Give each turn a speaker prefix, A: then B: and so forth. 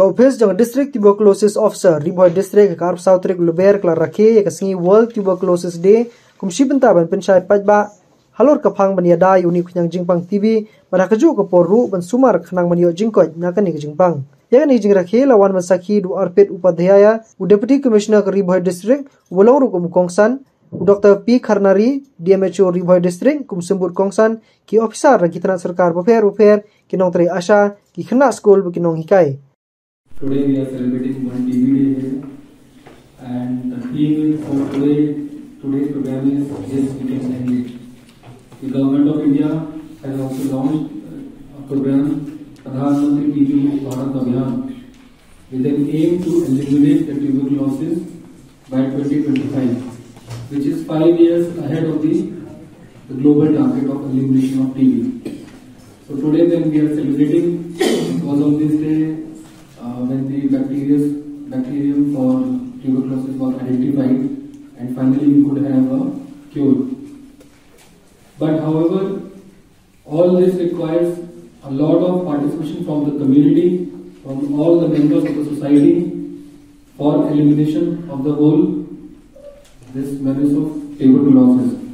A: Kaupes jang district tuberculosis officer Riboy district karp sautrik luber klar rakhe yakasngi World Tuberculosis Day kumshi bentaban penchai pajba halor kapang baniada uni kunyang jingpang TV manakaju ko porru ban sumar khnang manio jingkoj nakani jingpang yakani jingrakhe lawan masaki du arpet upadhyaya u deputy commissioner Riboy district wolong kum kongsan Dr. P. Karnari, DMHO Riboy District, kumsembut kongsan ki officer rakitran sarkar bofer ki nong teri asha ki khna school ki nong hikai.
B: Today we are celebrating World TB Day here, and the theme for today's program is Yes, We Can End It. The Government of India has also launched a program, Pradhan Mantri TB Bharat Abhiyan, with an aim to eliminate the tuberculosis by 2025. Which is 5 years ahead of the global target of elimination of TB. So today then we are celebrating because of this day when the bacterium for tuberculosis was identified and finally we could have a cure. But however, all this requires a lot of participation from the community, from all the members of the society for elimination of the whole this menace of tuberculosis.